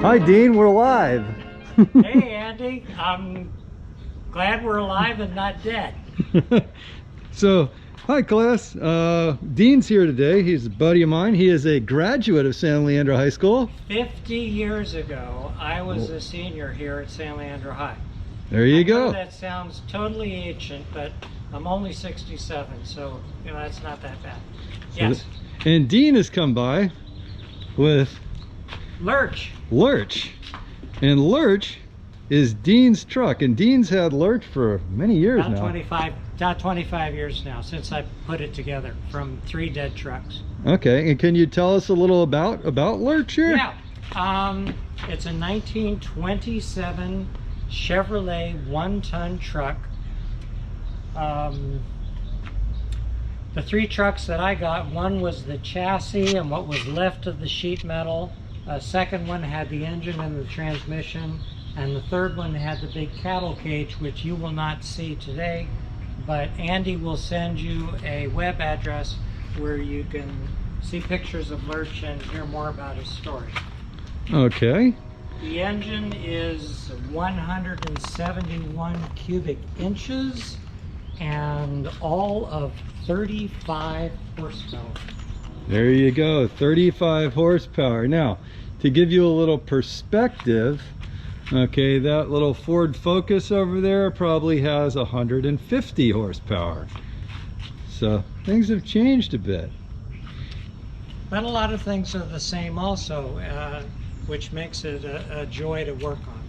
Hi Dean, we're live. Hey Andy, I'm glad we're alive and not dead. So, hi class. Dean's here today. He's a buddy of mine. He is a graduate of San Leandro High School. 50 years ago, I was a senior here at San Leandro High. There you I go. know that sounds totally ancient, but I'm only 67, so you know that's not that bad. Yes. And Dean has come by with Lurch. Lurch. And Lurch is Dean's truck. And Dean's had Lurch for many years About now. About 25 years now since I put it together from 3 dead trucks. Okay, and can you tell us a little about Lurch here? Yeah. It's a 1927 Chevrolet 1-ton truck. The 3 trucks that I got, one was the chassis and what was left of the sheet metal. A second one had the engine and the transmission, and the third one had the big cattle cage, which you will not see today, but Andy will send you a web address where you can see pictures of Lurch and hear more about his story. Okay. The engine is 171 cubic inches and all of 35 horsepower. There you go, 35 horsepower. Now, to give you a little perspective, okay, that little Ford Focus over there probably has 150 horsepower. So things have changed a bit. But a lot of things are the same also, which makes it a joy to work on.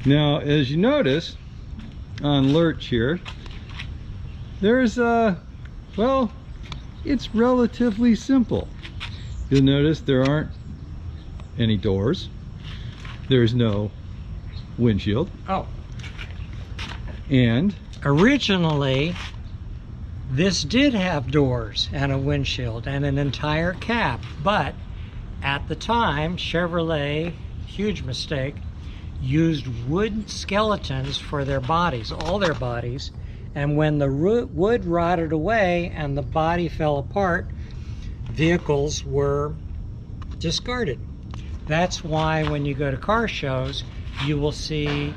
Now, as you notice on Lurch here, there's well, it's relatively simple. You'll notice there aren't any doors. There's no windshield. Oh. And originally, this did have doors and a windshield and an entire cab, but at the time, Chevrolet, huge mistake, used wood skeletons for their bodies, all their bodies, and when the wood rotted away and the body fell apart, vehicles were discarded. That's why when you go to car shows, you will see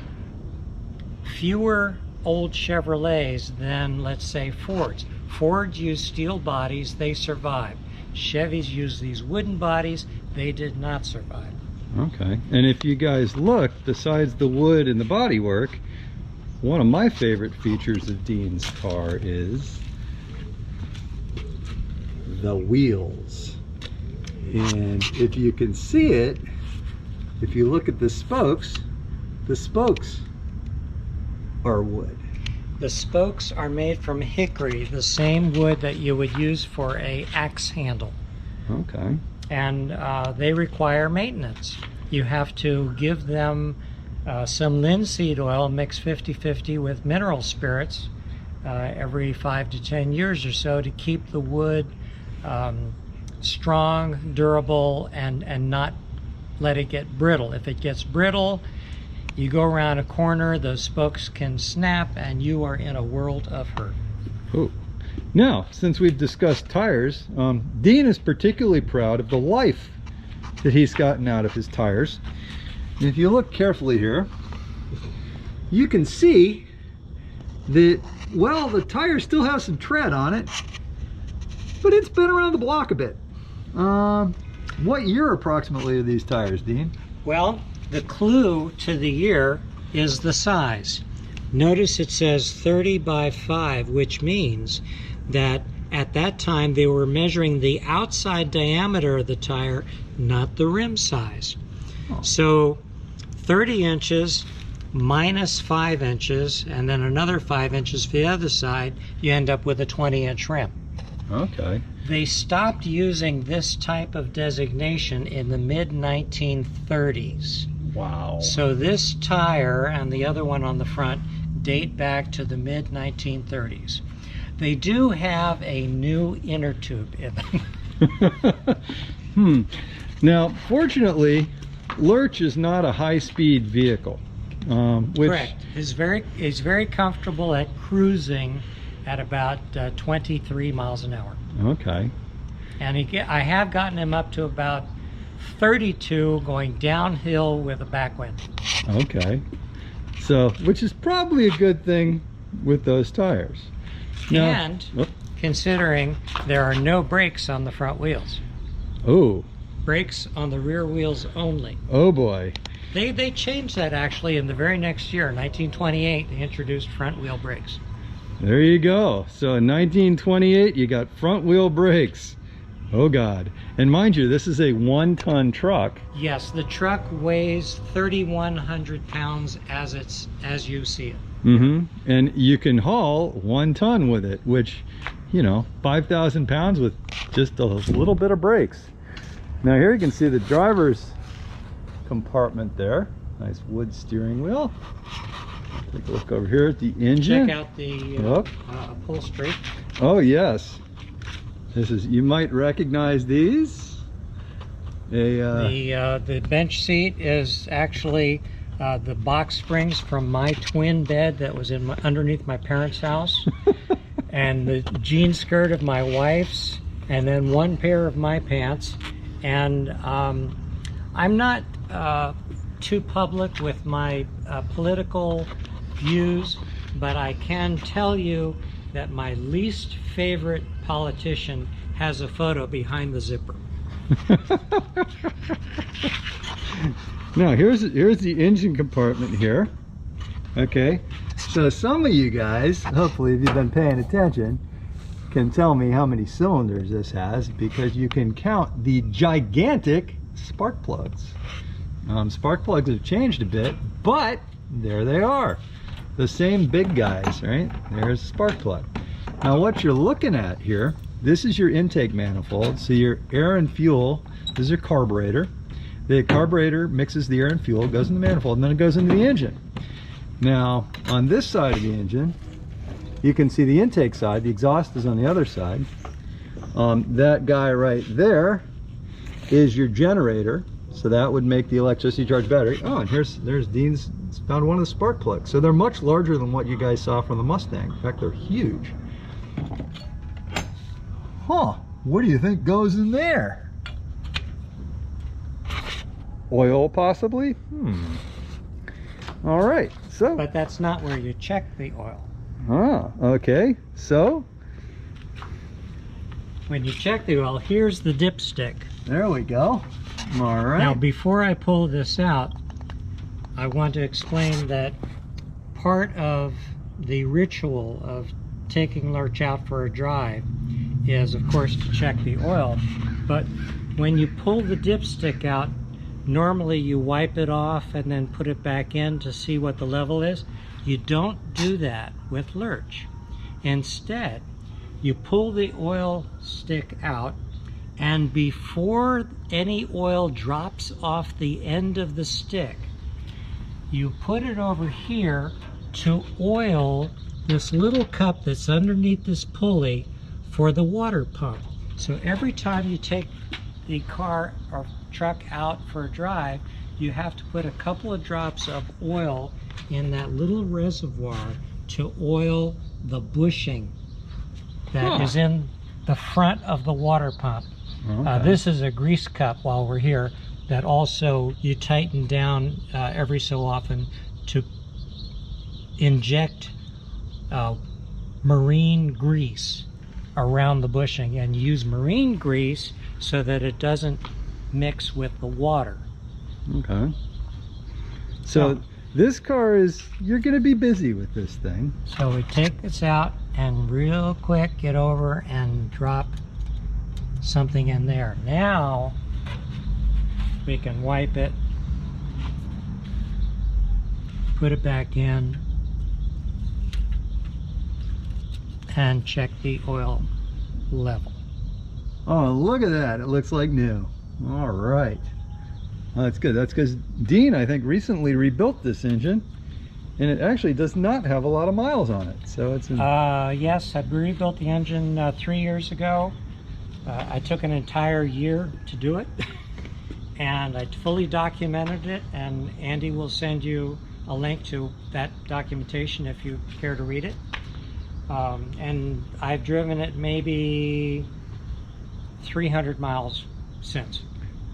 fewer old Chevrolets than, let's say, Fords. Fords use steel bodies, they survived. Chevys use these wooden bodies, they did not survive. okay, and if you guys look, besides the wood and the bodywork, one of my favorite features of Dean's car is the wheels. And if you can see it, if you look at the spokes are wood. The spokes are made from hickory, the same wood that you would use for an axe handle. Okay. And they require maintenance. You have to give them some linseed oil mixed 50-50 with mineral spirits every 5 to 10 years or so to keep the wood strong, durable, and not let it get brittle. If it gets brittle, you go around a corner, those spokes can snap, and you are in a world of hurt. Oh. Now, since we've discussed tires, Dean is particularly proud of the life that he's gotten out of his tires. And if you look carefully here, you can see that, well, the tire still has some tread on it, but it's been around the block a bit. What year approximately are these tires, Dean? Well, the clue to the year is the size. Notice it says 30 by 5, which means that at that time they were measuring the outside diameter of the tire, not the rim size. Oh. So 30 inches minus 5 inches and then another 5 inches for the other side, you end up with a 20-inch rim. Okay. They stopped using this type of designation in the mid-1930s. Wow. So this tire and the other one on the front date back to the mid-1930s. They do have a new inner tube in them. Now, fortunately, Lurch is not a high-speed vehicle. Correct. He's very comfortable at cruising at about 23 miles an hour. Okay. And I have gotten him up to about 32 going downhill with a backwind. Okay. So, which is probably a good thing with those tires. Now, And considering there are no brakes on the front wheels. Oh. Brakes on the rear wheels only. Oh boy. They changed that actually in the very next year, 1928, they introduced front wheel brakes. There you go. So in 1928, you got front wheel brakes. Oh God. And mind you, this is a 1-ton truck. Yes, the truck weighs 3,100 pounds as you see it. And you can haul 1 ton with it, which, you know, 5,000 pounds with just a little bit of brakes. Now here you can see the driver's compartment there. Nice wood steering wheel. Take a look over here at the engine. Check out the upholstery. Oh yes. This is, you might recognize these. The bench seat is actually the box springs from my twin bed that was underneath my parents' house, and the jean skirt of my wife's, and then 1 pair of my pants. And I'm not too public with my political views, but I can tell you that my least favorite politician has a photo behind the zipper. Now here's the engine compartment here. Okay, so some of you guys, hopefully if you've been paying attention, can tell me how many cylinders this has, because you can count the gigantic spark plugs. Spark plugs have changed a bit, but there they are, the same big guys, right? There's a spark plug. Now what you're looking at here, this is your intake manifold. So your air and fuel, this is your carburetor. The carburetor mixes the air and fuel, goes in the manifold, and then it goes into the engine. Now on this side of the engine, you can see the intake side, the exhaust is on the other side. That guy right there is your generator, so that would make the electricity charge battery. Oh, and there's Dean's found one of the spark plugs. So they're much larger than what you guys saw from the Mustang. In fact, they're huge. Huh, what do you think goes in there? Oil, possibly? All right, so. But that's not where you check the oil. Ah, okay, so? When you check the oil, here's the dipstick. There we go. All right. Now, before I pull this out, I want to explain that part of the ritual of taking Lurch out for a drive is, of course, to check the oil. But when you pull the dipstick out, normally you wipe it off and then put it back in to see what the level is. You don't do that with Lurch. Instead, you pull the oil stick out, and before any oil drops off the end of the stick, you put it over here to oil this little cup that's underneath this pulley for the water pump. So every time you take the car or truck out for a drive, you have to put a couple of drops of oil in that little reservoir to oil the bushing that is in the front of the water pump. Okay. This is a grease cup while we're here that also you tighten down every so often to inject marine grease around the bushing, and use marine grease so that it doesn't mix with the water. Okay. So this car is, you're going to be busy with this thing. So we take this out and real quick get over and drop something in there. Now we can wipe it, put it back in, and check the oil level. Oh, look at that. It looks like new. All right. Oh, that's good. That's because Dean, I think, recently rebuilt this engine, and it actually does not have a lot of miles on it. So it's yes, I rebuilt the engine 3 years ago. I took an entire year to do it, and I fully documented it, and Andy will send you a link to that documentation if you care to read it. And I've driven it maybe 300 miles since.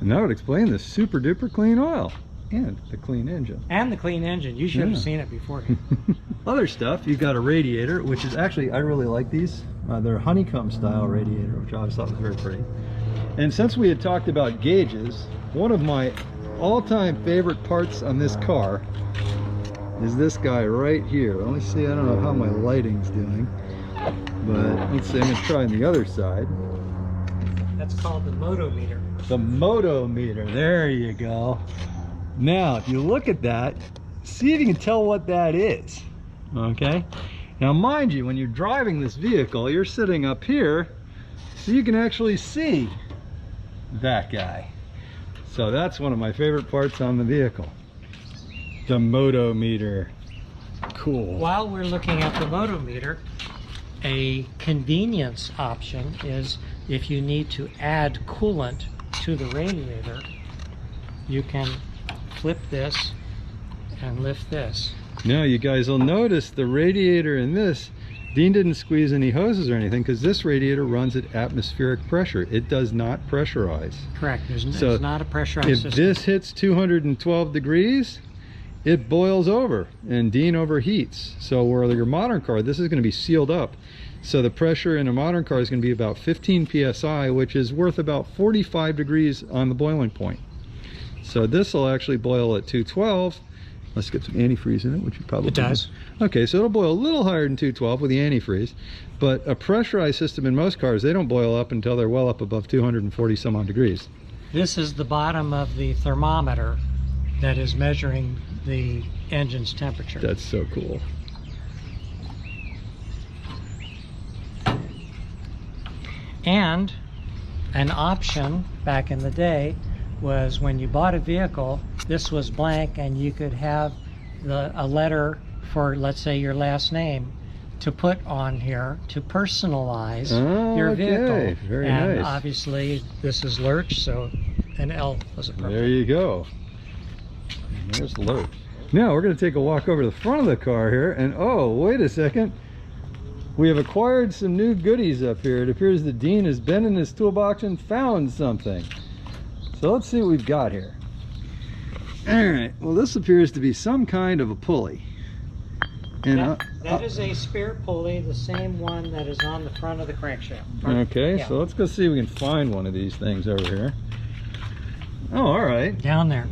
And that would explain the super duper clean oil and the clean engine. And the clean engine. You should have seen it beforehand. Other stuff, you've got a radiator, which is actually, I really like these. They're honeycomb style radiator, which I always thought was very pretty. And since we had talked about gauges, one of my all-time favorite parts on this car is this guy right here. Let me see, I don't know how my lighting's doing, but let's see, I'm gonna try on the other side. That's called the motometer. The motometer, there you go. Now, if you look at that, see if you can tell what that is, okay? Now, mind you, when you're driving this vehicle, you're sitting up here, so you can actually see that guy. So that's one of my favorite parts on the vehicle. The motometer. Cool. While we're looking at the motometer, a convenience option is if you need to add coolant to the radiator, you can flip this and lift this. Now you guys will notice the radiator in this, Dean didn't squeeze any hoses or anything because this radiator runs at atmospheric pressure. It does not pressurize. Correct. It's So not a pressurized system. if this hits 212 degrees, it boils over and Dean overheats. So where your modern car, this is going to be sealed up. So the pressure in a modern car is going to be about 15 psi, which is worth about 45 degrees on the boiling point. So this will actually boil at 212. Let's get some antifreeze in it, which you probably does. Okay, so it'll boil a little higher than 212 with the antifreeze, but a pressurized system in most cars, they don't boil up until they're well up above 240 some odd degrees. This is the bottom of the thermometer that is measuring the engine's temperature. That's so cool. And an option back in the day was when you bought a vehicle, this was blank and you could have a letter for, let's say, your last name to put on here to personalize your vehicle. Very and nice. Obviously this is Lurch, so an L was appropriate. There you go. And there's Lurch. Now we're going to take a walk over to the front of the car here, and oh, wait a second. We have acquired some new goodies up here. It appears that Dean has been in his toolbox and found something. So let's see what we've got here. All right, well, this appears to be some kind of a pulley. And that is a spare pulley, the same one that is on the front of the crankshaft. Okay, Yeah. so let's go see if we can find one of these things over here. Oh, all right. Down there.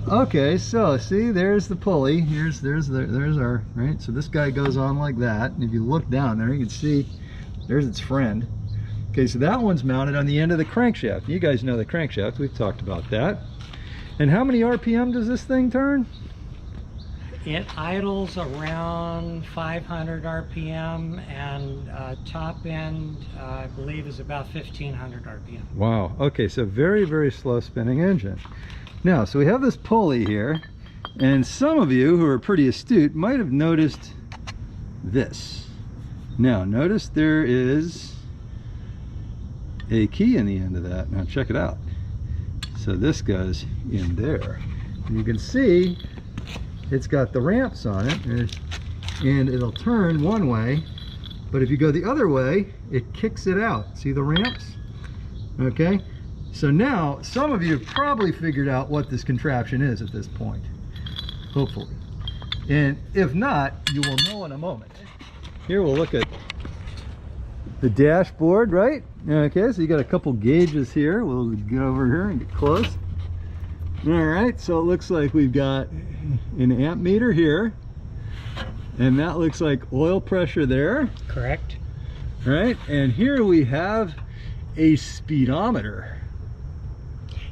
Okay, so see, there's the pulley. There's our, right? So this guy goes on like that. And if you look down there, you can see there's its friend. Okay, so that one's mounted on the end of the crankshaft. You guys know the crankshaft. We've talked about that. And how many RPM does this thing turn? It idles around 500 RPM, and top end, I believe, is about 1500 RPM. Wow. Okay, so very, very slow spinning engine. Now, so we have this pulley here, and some of you who are pretty astute might have noticed this. Now, notice there is a key in the end of that. Now, check it out. So this goes in there. And you can see it's got the ramps on it, and it'll turn one way, but if you go the other way, it kicks it out. See the ramps? Okay. So now, some of you have probably figured out what this contraption is at this point, hopefully. And if not, you will know in a moment. Here we'll look at the dashboard, right? Okay, so you got a couple gauges here. We'll go over here and get close. All right, so it looks like we've got an amp meter here, and that looks like oil pressure there. Correct. Right, and here we have a speedometer.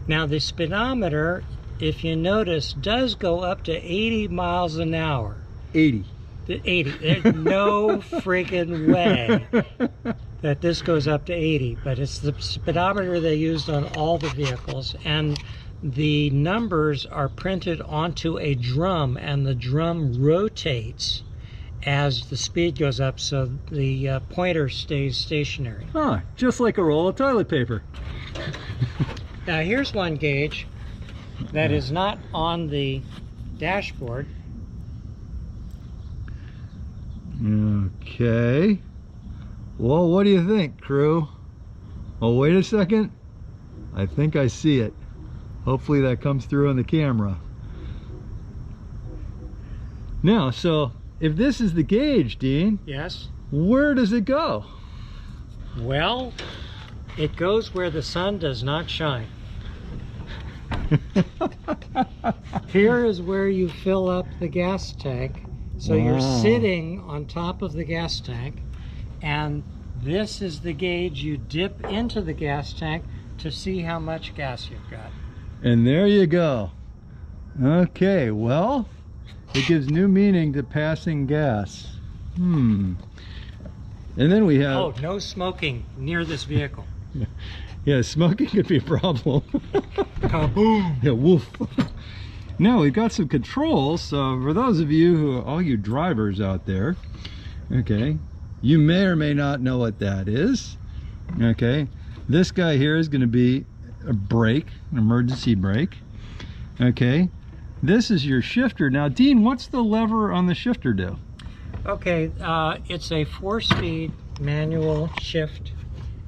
Now the speedometer, if you notice, does go up to 80 miles an hour. 80. 80. There's no freaking way that this goes up to 80, but it's the speedometer they used on all the vehicles, and the numbers are printed onto a drum, and the drum rotates as the speed goes up, so the pointer stays stationary. Huh, just like a roll of toilet paper. Now here's one gauge that is not on the dashboard. Okay. Well, what do you think, crew? Oh, wait a second. I think I see it. Hopefully that comes through on the camera. Now, so if this is the gauge, Dean, Yes. where does it go? Well, it goes where the sun does not shine. Here is where you fill up the gas tank. So you're Wow. sitting on top of the gas tank, and this is the gauge you dip into the gas tank to see how much gas you've got. And there you go. Okay, well, it gives new meaning to passing gas. And then we have... Oh, no smoking near this vehicle. Yeah, smoking could be a problem. Kaboom! Yeah, woof. Now we've got some controls. So for those of you who, all you drivers out there, okay, you may or may not know what that is. Okay, this guy here is going to be a brake, an emergency brake. Okay, this is your shifter. Now, Dean, what's the lever on the shifter do? Okay, it's a 4-speed manual shift,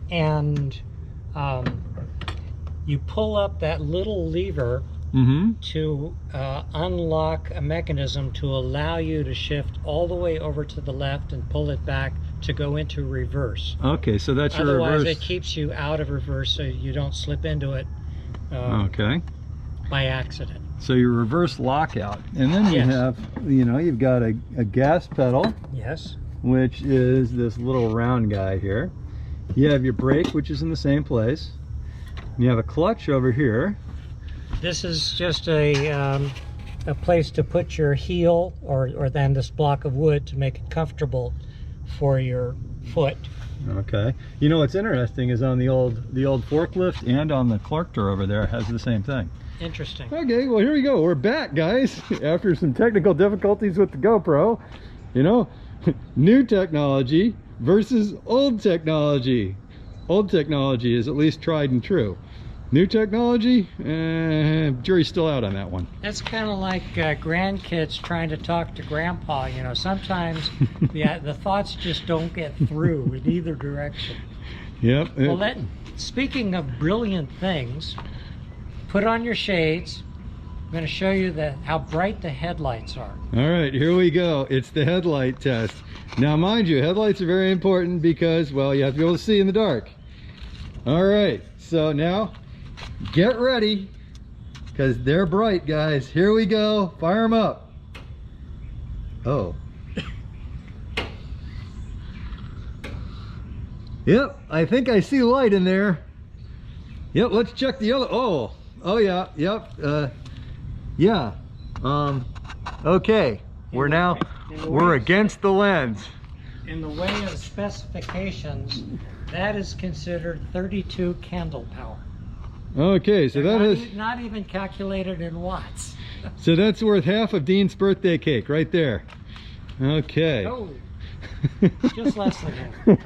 and you pull up that little lever to unlock a mechanism to allow you to shift all the way over to the left and pull it back to go into reverse. Okay, so that's your Otherwise, reverse. it keeps you out of reverse so you don't slip into it Okay, by accident. so your reverse lockout. And then you Yes. have, you know, you've got a gas pedal, Yes. which is this little round guy here. You have your brake, which is in the same place. You have a clutch over here. This is just a place to put your heel, or then this block of wood to make it comfortable for your foot. Okay. You know what's interesting is on the old forklift and on the Clarkter over there, it has the same thing. Interesting. Okay, well here we go. We're back, guys, after some technical difficulties with the GoPro. You know, new technology versus old technology. Old technology is at least tried and true. New technology, jury's still out on that one. That's kind of like grandkids trying to talk to grandpa. You know, sometimes the thoughts just don't get through in either direction. Yep. Well, speaking of brilliant things, put on your shades. I'm going to show you how bright the headlights are. All right, here we go. It's the headlight test. Now, mind you, headlights are very important because, well, you have to be able to see in the dark. All right, so now get ready because they're bright, guys. Here we go. Fire them up. Oh. Yep, I think I see light in there. Yep, let's check the other. Oh yeah, yep. Yeah. Okay. We're against the lens. In the way of specifications, that is considered 32 candle power. Okay, so that is not even calculated in watts. so that's worth half of Dean's birthday cake right there. Okay. Oh, just less than half.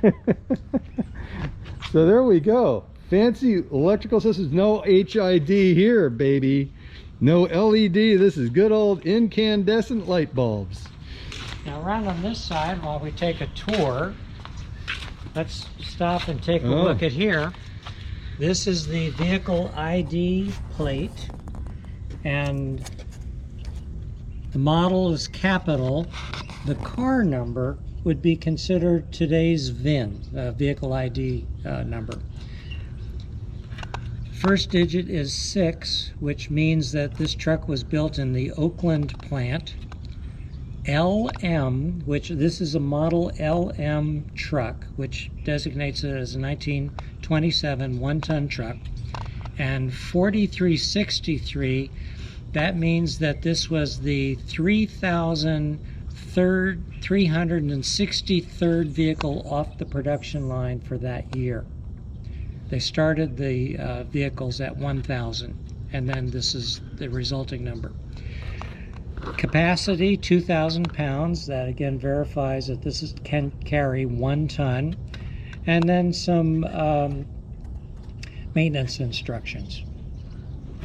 So there we go. Fancy electrical systems. No HID here, baby. No LED. This is good old incandescent light bulbs. Now around on this side, while we take a tour, let's stop and take a look at here. This is the vehicle ID plate, and the model is capital. The car number would be considered today's VIN, vehicle ID number. First digit is 6, which means that this truck was built in the Oakland plant. LM, which this is a model LM truck, which designates it as a 1927 one-ton truck. And 4363, that means that this was the 3,000 363rd vehicle off the production line for that year. They started the vehicles at 1,000, and then this is the resulting number. Capacity 2,000 pounds. That again verifies that this can carry 1 ton, and then some maintenance instructions.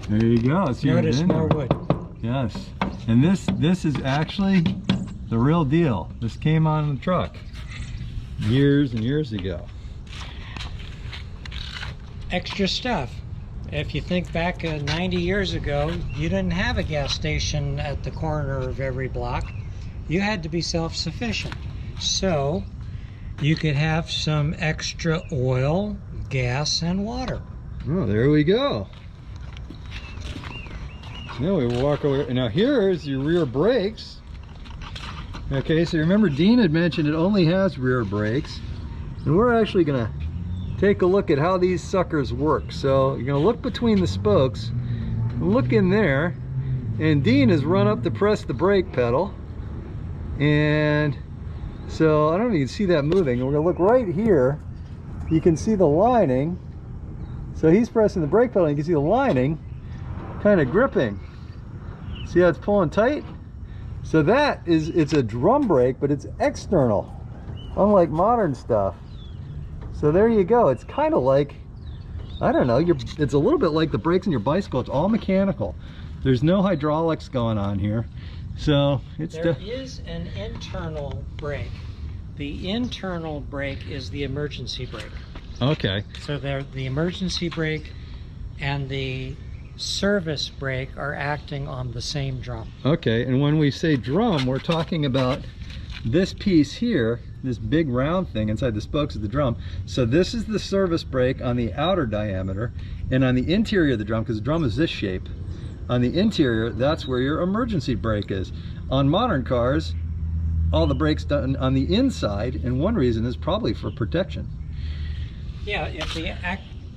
There you go. So notice more wood. Yes, and this is actually the real deal. This came on the truck years and years ago. Extra stuff. If you think back 90 years ago, you didn't have a gas station at the corner of every block. You had to be self-sufficient. So you could have some extra oil, gas, and water. Oh, there we go. Now we walk over. Now here's your rear brakes. Okay, so remember Dean had mentioned it only has rear brakes. And we're actually gonna take a look at how these suckers work. So you're gonna look between the spokes, look in there, and Dean has run up to press the brake pedal. And so I don't know if you can see that moving. We're gonna look right here. You can see the lining. So he's pressing the brake pedal, and you can see the lining kind of gripping. See how it's pulling tight? So that is, it's a drum brake, but it's external, unlike modern stuff. So there you go. It's kind of like, I don't know, it's a little bit like the brakes in your bicycle. It's all mechanical. There's no hydraulics going on here. So it's there is an internal brake. The internal brake is the emergency brake. Okay. So the emergency brake and the service brake are acting on the same drum. Okay, and when we say drum, we're talking about this piece here, this big round thing inside the spokes of the drum. So this is the service brake on the outer diameter, and on the interior of the drum, because the drum is this shape, on the interior, that's where your emergency brake is. On modern cars, all the brakes done on the inside, and one reason is probably for protection. Yeah, if the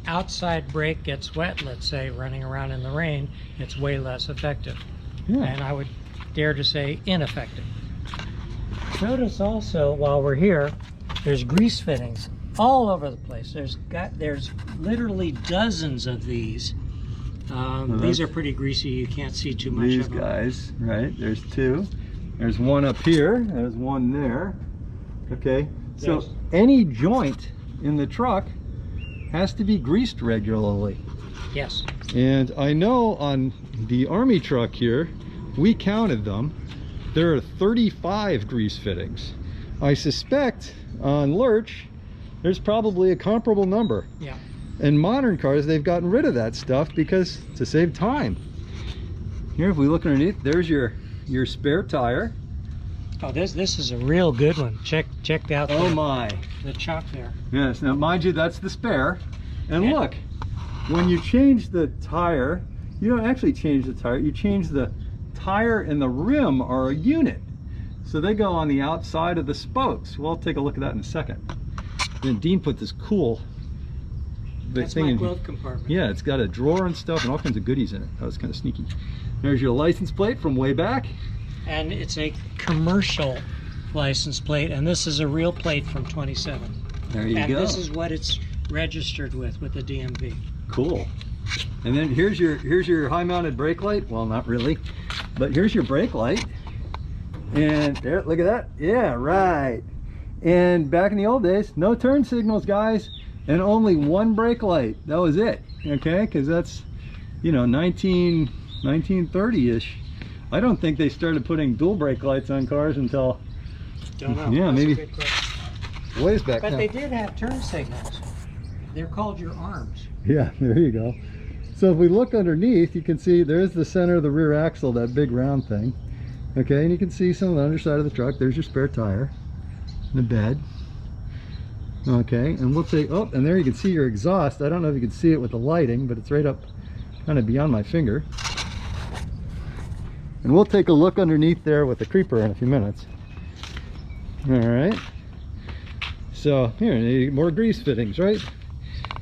outside brake gets wet, let's say running around in the rain, it's way less effective. Yeah. And I would dare to say ineffective. Notice also, while we're here, there's grease fittings all over the place. There's literally dozens of these. These are pretty greasy. You can't see too much These of them. guys, right? There's two. There's one up here. There's one there. Okay. So Yes. any joint in the truck has to be greased regularly. Yes. And I know on the Army truck here, we counted them. There are 35 grease fittings. I suspect on Lurch, there's probably a comparable number. Yeah. In modern cars, they've gotten rid of that stuff because to save time. Here, if we look underneath, there's your spare tire. Oh, this is a real good one. Check out Oh my. the chuck there. Yes, now mind you, that's the spare. And Yeah. look, when you change the tire, you don't actually change the tire, you change the tire and the rim are a unit. So they go on the outside of the spokes. We'll take a look at that in a second. Then Dean put this cool That's thing my in. glove compartment. Yeah, it's got a drawer and stuff and all kinds of goodies in it. That was kind of sneaky. There's your license plate from way back. And it's a commercial license plate, and this is a real plate from 27. There you and go. this is what it's registered with the DMV. Cool. And then here's your high-mounted brake light. Well, not really, but here's your brake light. And there, look at that. Yeah, right. And back in the old days, no turn signals, guys, and only one brake light. That was it. Okay, because that's, you know, 1930-ish. I don't think they started putting dual brake lights on cars until, Don't know. Yeah, That's maybe a good question. ways back But now. they did have turn signals. They're called your arms. Yeah, there you go. So if we look underneath, you can see there's the center of the rear axle, that big round thing. Okay, and you can see some of the underside of the truck. There's your spare tire, the bed. Okay, and we'll take, oh, and there you can see your exhaust. I don't know if you can see it with the lighting, but it's right up kind of beyond my finger. And we'll take a look underneath there with the creeper in a few minutes. All right. So here, more grease fittings, right?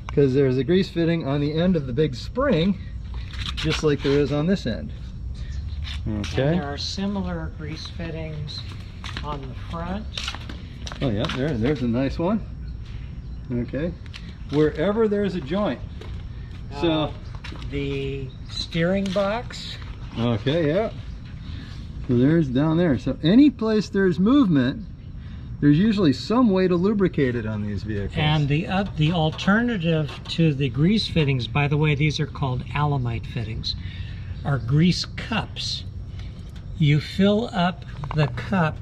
Because there's a grease fitting on the end of the big spring, just like there is on this end. Okay. And there are similar grease fittings on the front. Oh yeah, there's a nice one. Okay, wherever there's a joint. So the steering box. Okay, yeah. So there's down there. So any place there's movement, there's usually some way to lubricate it on these vehicles. And the alternative to the grease fittings, by the way, these are called Alamite fittings, are grease cups. You fill up the cup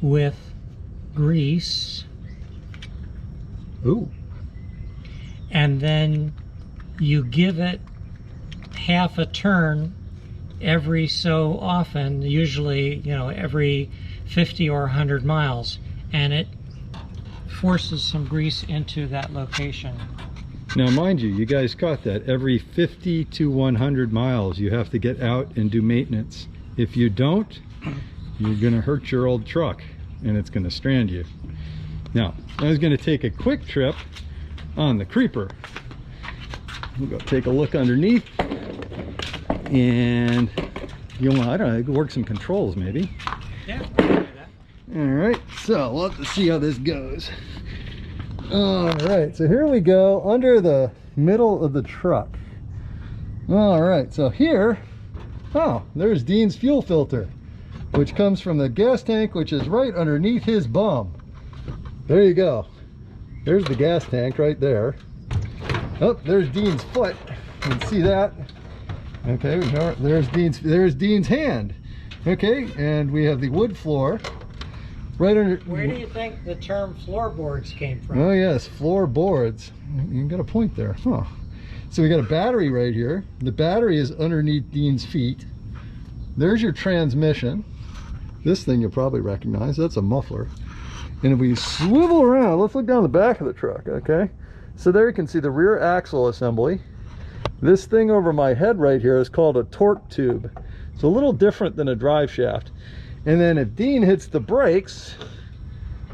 with grease. Ooh. And then you give it half a turn every so often, usually, you know, every 50 or 100 miles, and it forces some grease into that location. Now mind you, you guys caught that. Every 50 to 100 miles you have to get out and do maintenance. If you don't, you're gonna hurt your old truck and it's gonna strand you. Now, I was gonna take a quick trip on the creeper. We'll go take a look underneath, and you know, I don't know, work some controls maybe. Yeah. All right, so we'll have to see how this goes. All right, so here we go under the middle of the truck. All right, so here, oh, there's Dean's fuel filter, which comes from the gas tank, which is right underneath his bum. There you go. There's the gas tank right there. Oh, there's Dean's foot. You can see that. Okay, there's Dean's hand. Okay, and we have the wood floor right under. Where do you think the term floorboards came from? Oh yes, floorboards. You got a point there, huh? So we got a battery right here. The battery is underneath Dean's feet. There's your transmission. This thing you'll probably recognize. That's a muffler. And if we swivel around, let's look down the back of the truck, okay? So there you can see the rear axle assembly. This thing over my head right here is called a torque tube. It's a little different than a drive shaft. And then if Dean hits the brakes,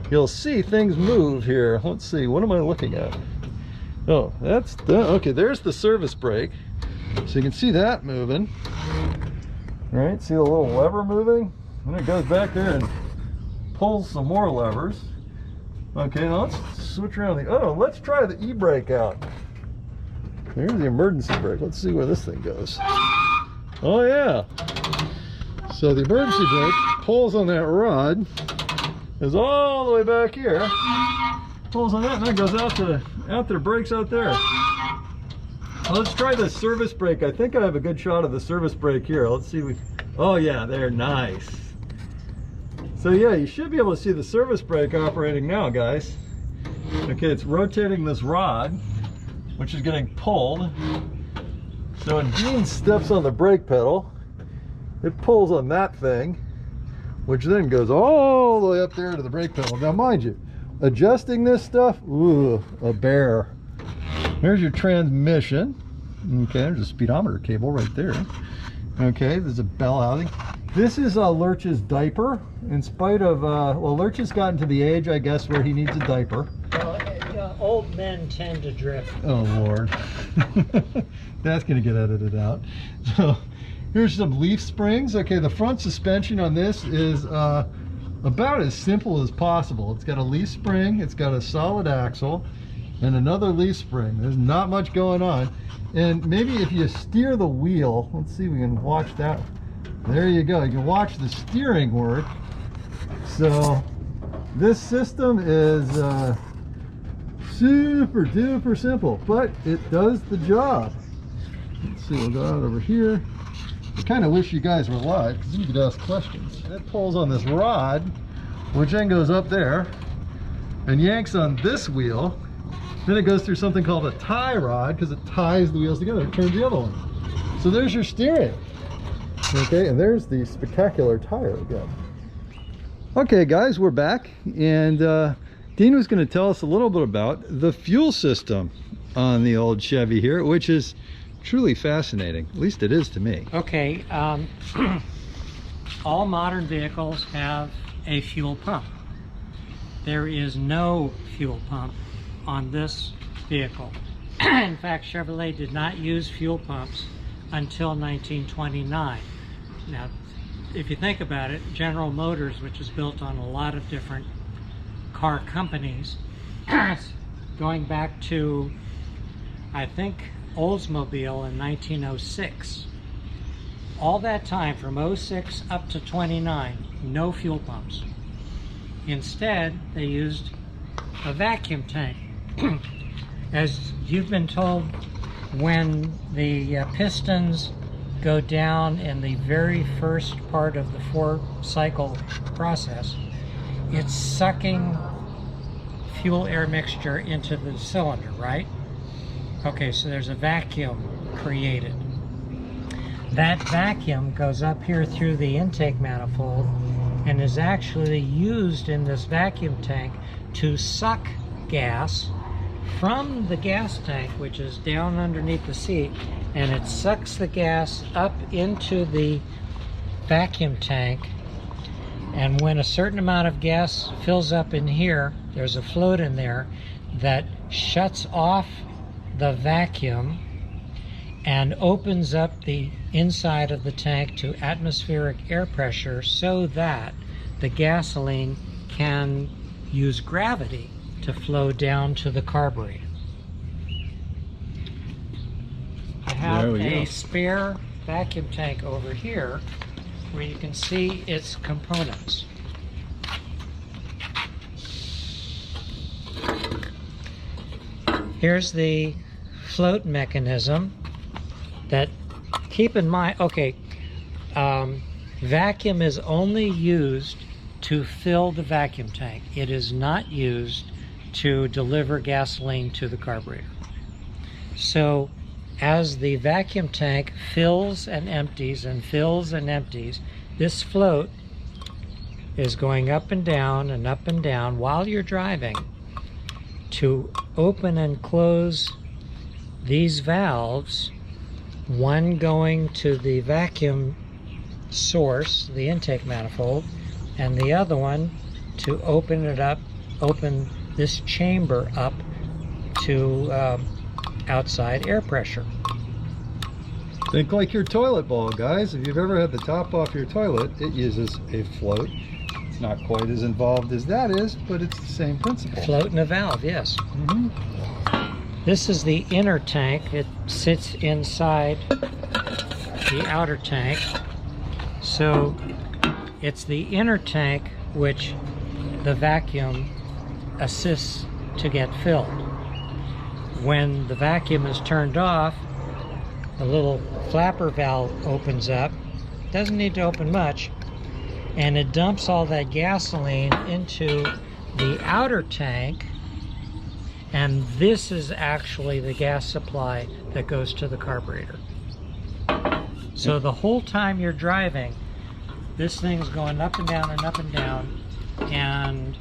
you'll see things move here. Let's see, what am I looking at? Oh, that's the, okay, there's the service brake. So you can see that moving. All right, see the little lever moving? And it goes back there and pulls some more levers. Okay, now let's switch around let's try the e-brake out. Here's the emergency brake. Let's see where this thing goes. Oh yeah. So the emergency brake pulls on that rod, is all the way back here, pulls on that, and then goes out to the brakes out there. Well, let's try the service brake. I think I have a good shot of the service brake here. Let's see. Oh yeah, they're nice. So yeah, you should be able to see the service brake operating now, guys. Okay, it's rotating this rod, which is getting pulled. So when Dean steps on the brake pedal, it pulls on that thing, which then goes all the way up there to the brake pedal. Now mind you, adjusting this stuff, ooh, a bear. There's your transmission. Okay, there's a speedometer cable right there. Okay, there's a bell housing. This is Lurch's diaper. In spite of, well, Lurch has gotten to the age, I guess, where he needs a diaper. Well, old men tend to drift. Oh, Lord. That's going to get edited out. So, here's some leaf springs. Okay, the front suspension on this is about as simple as possible. It's got a leaf spring, it's got a solid axle, and another leaf spring. There's not much going on. And maybe if you steer the wheel, let's see if we can watch that. There you go. You can watch the steering work. So this system is super duper simple, but it does the job. Let's see, we'll go out over here. I kind of wish you guys were live because you could ask questions. And it pulls on this rod, which then goes up there and yanks on this wheel. Then it goes through something called a tie rod because it ties the wheels together and turns the other one. So there's your steering. Okay, and there's the spectacular tire again. Okay guys, we're back, and Dean was going to tell us a little bit about the fuel system on the old Chevy here, which is truly fascinating. At least it is to me. Okay, all modern vehicles have a fuel pump. There is no fuel pump on this vehicle. In fact, Chevrolet did not use fuel pumps until 1929. Now, if you think about it, General Motors, which is built on a lot of different car companies, going back to, I think, Oldsmobile in 1906. All that time, from 06 up to 29, no fuel pumps. Instead, they used a vacuum tank. As you've been told, when the pistons go down in the very first part of the 4-cycle process, it's sucking fuel-air mixture into the cylinder, right? Okay, so there's a vacuum created. That vacuum goes up here through the intake manifold and is actually used in this vacuum tank to suck gas from the gas tank, which is down underneath the seat, and it sucks the gas up into the vacuum tank. And when a certain amount of gas fills up in here, there's a float in there that shuts off the vacuum and opens up the inside of the tank to atmospheric air pressure so that the gasoline can use gravity to flow down to the carburetor. I have a spare vacuum tank over here where you can see its components. Here's the float mechanism that, keep in mind, okay, vacuum is only used to fill the vacuum tank. It is not used to deliver gasoline to the carburetor. So as the vacuum tank fills and empties and fills and empties, this float is going up and down while you're driving to open and close these valves, one going to the vacuum source, the intake manifold, and the other one to open it up, open this chamber up to outside air pressure. Think like your toilet bowl, guys. If you've ever had the top off your toilet, it uses a float. It's not quite as involved as that is, but it's the same principle. Float and a valve, yes. Mm-hmm. This is the inner tank. It sits inside the outer tank. So it's the inner tank which the vacuum assists to get filled. When the vacuum is turned off, the little flapper valve opens up. Doesn't need to open much, and it dumps all that gasoline into the outer tank, and this is actually the gas supply that goes to the carburetor. So the whole time you're driving, this thing's going up and down and up and down, and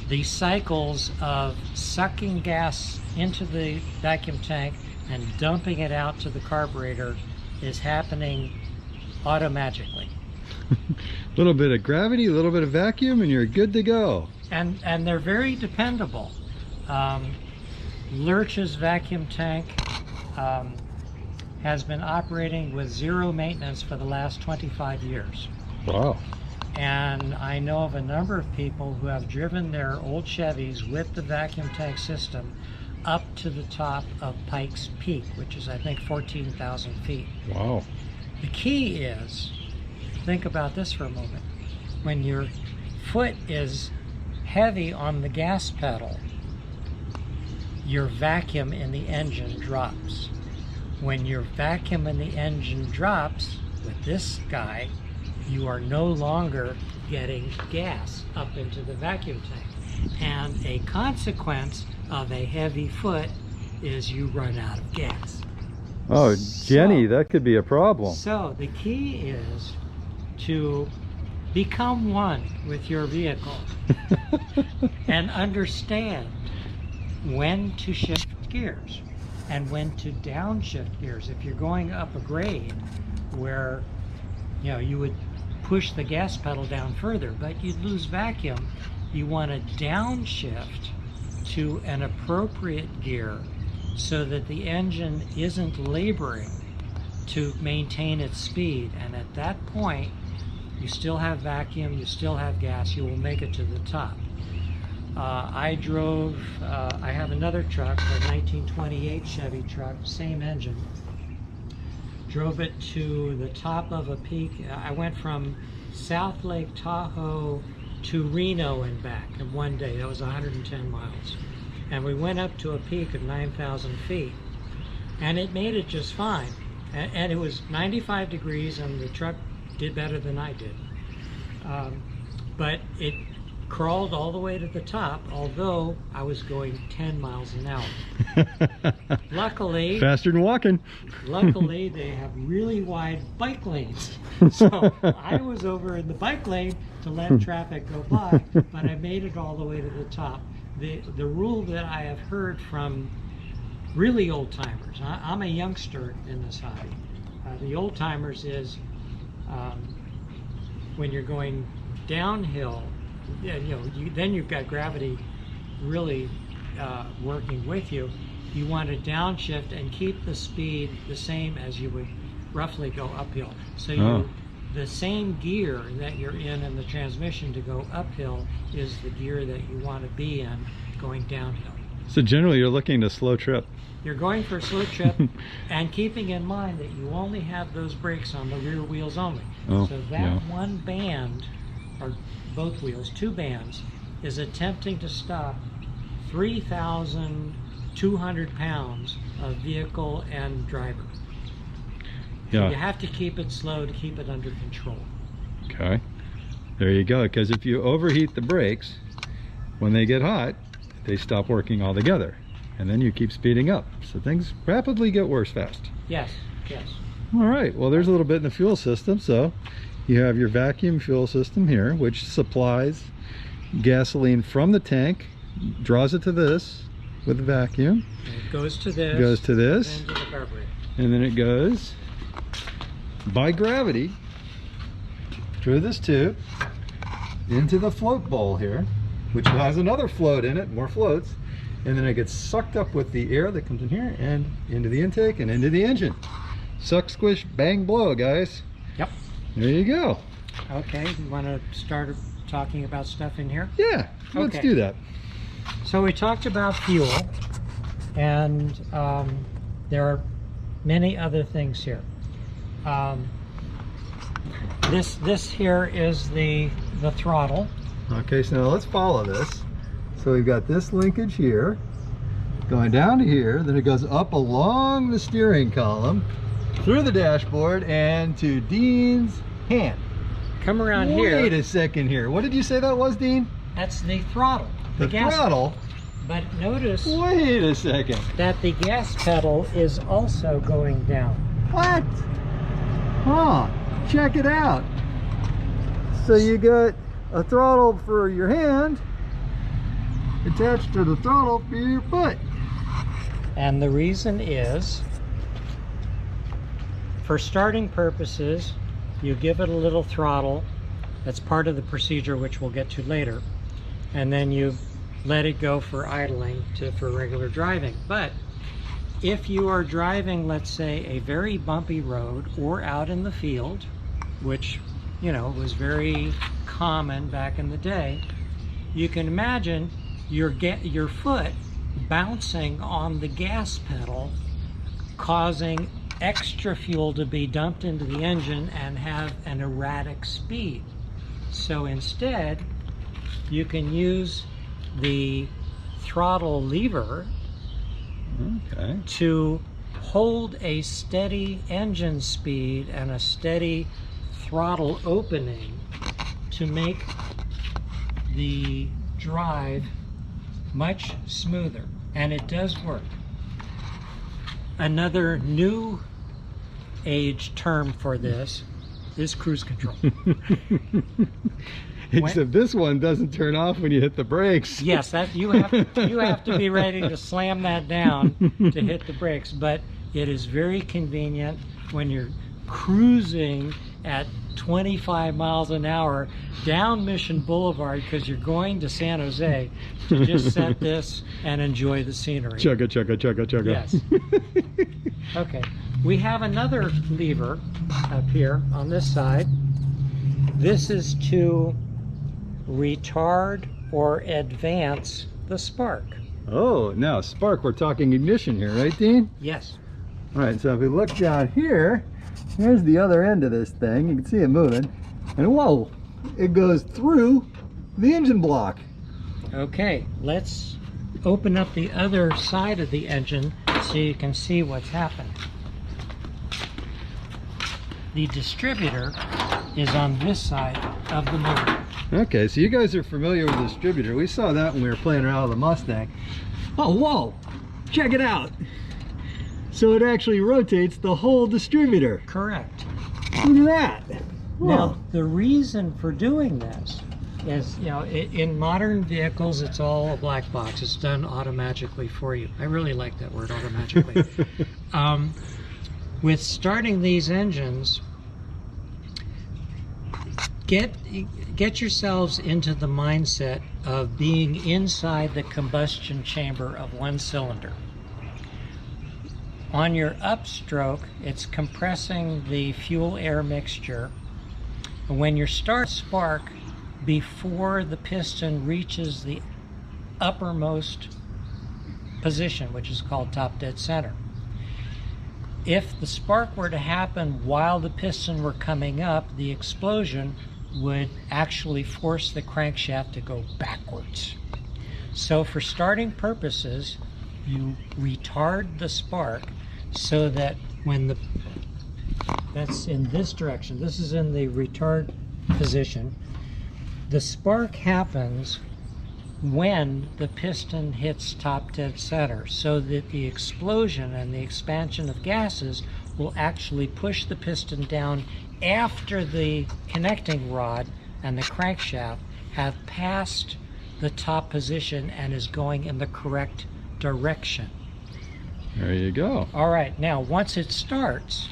the cycles of sucking gas into the vacuum tank and dumping it out to the carburetor is happening automagically. A little bit of gravity, a little bit of vacuum, and you're good to go. And they're very dependable. Lurch's vacuum tank has been operating with zero maintenance for the last 25 years. Wow. And I know of a number of people who have driven their old Chevys with the vacuum tank system up to the top of Pikes Peak, which is, I think, 14,000 feet. Wow. The key is, think about this for a moment. When your foot is heavy on the gas pedal, your vacuum in the engine drops. When your vacuum in the engine drops, with this guy, you are no longer getting gas up into the vacuum tank. And a consequence of a heavy foot is you run out of gas. Oh, Jenny, that could be a problem. So the key is to become one with your vehicle and understand when to shift gears and when to downshift gears. If you're going up a grade where, you know, you would push the gas pedal down further, but you'd lose vacuum, you want to downshift to an appropriate gear so that the engine isn't laboring to maintain its speed. And at that point, You still have vacuum, you still have gas, you will make it to the top. I have another truck, a 1928 Chevy truck, same engine. Drove it to the top of a peak. I went from South Lake Tahoe to Reno and back in one day. That was 110 miles. And we went up to a peak of 9,000 feet. And it made it just fine. And it was 95 degrees and the truck did better than I did. But it crawled all the way to the top, although I was going 10 miles an hour. Luckily, faster than walking. Luckily, they have really wide bike lanes. So I was over in the bike lane to let traffic go by, but I made it all the way to the top. The rule that I have heard from really old timers, I'm a youngster in this hobby. The old timers is when you're going downhill, then you've got gravity really working with you. You want to downshift and keep the speed the same as you would roughly go uphill. So the same gear that you're in the transmission to go uphill is the gear that you want to be in going downhill. So generally you're looking to slow trip. You're going for a slow trip and keeping in mind that you only have those brakes on the rear wheels only. So that one band, or both wheels, two bands, is attempting to stop 3,200 pounds of vehicle and driver. So you have to keep it slow to keep it under control. Okay, there you go, because if you overheat the brakes, when they get hot, they stop working altogether, and then you keep speeding up. So things rapidly get worse fast. Yes, yes. All right, well there's a little bit in the fuel system. So you have your vacuum fuel system here, which supplies gasoline from the tank, draws it to this with the vacuum. And it goes to this. Goes to this. And to the carburetor. And then it goes by gravity through this tube into the float bowl here, which has another float in it, more floats. And then it gets sucked up with the air that comes in here and into the intake and into the engine. Suck, squish, bang, blow, guys. Yep. There you go. Okay, you want to start talking about stuff in here? Yeah, let's do that. So we talked about fuel, and there are many other things here. This here is the throttle. Okay, so now let's follow this. So we've got this linkage here, going down to here, then it goes up along the steering column, through the dashboard, and to Dean's hand. Come around here. Wait a second here. What did you say that was, Dean? That's the throttle. The throttle? But notice wait a second. That the gas pedal is also going down. What? Huh. Check it out. So you got a throttle for your hand attached to the throttle for your foot. And the reason is, for starting purposes, you give it a little throttle. That's part of the procedure, which we'll get to later. And then you let it go for idling for regular driving. But if you are driving, let's say, a very bumpy road or out in the field, which, was very common back in the day, you can imagine your foot bouncing on the gas pedal, causing extra fuel to be dumped into the engine and have an erratic speed. So instead, you can use the throttle lever to hold a steady engine speed and a steady throttle opening to make the drive much smoother, and it does work. Another new age term for this is cruise control. Except this one doesn't turn off when you hit the brakes. Yes, you have to be ready to slam that down to hit the brakes, but it is very convenient when you're cruising at 25 miles an hour down Mission Boulevard because you're going to San Jose, to just set this and enjoy the scenery. Chugga, chugga, chugga, chugga. Yes. Okay, we have another lever up here on this side, This is to retard or advance the spark. Oh, now spark, we're talking ignition here, right, Dean? Yes. All right, so if we look down here, here's the other end of this thing. You can see it moving. And whoa, it goes through the engine block. Okay, let's open up the other side of the engine so you can see what's happened. The distributor is on this side of the motor. Okay, so you guys are familiar with the distributor. We saw that when we were playing around with the Mustang. Oh, whoa, check it out. So it actually rotates the whole distributor. Correct. Look at that. Now, the reason for doing this is, you know, in modern vehicles, it's all a black box. It's done automagically for you. I really like that word, automagically. With starting these engines, get yourselves into the mindset of being inside the combustion chamber of one cylinder. On your upstroke, it's compressing the fuel-air mixture. And when you start spark, before the piston reaches the uppermost position, which is called top dead center. If the spark were to happen while the piston were coming up, the explosion would actually force the crankshaft to go backwards. So for starting purposes, you retard the spark so that when that's in this direction, this is in the retard position, the spark happens when the piston hits top dead center, so that the explosion and the expansion of gases will actually push the piston down after the connecting rod and the crankshaft have passed the top position and is going in the correct direction. There you go. All right, now once it starts,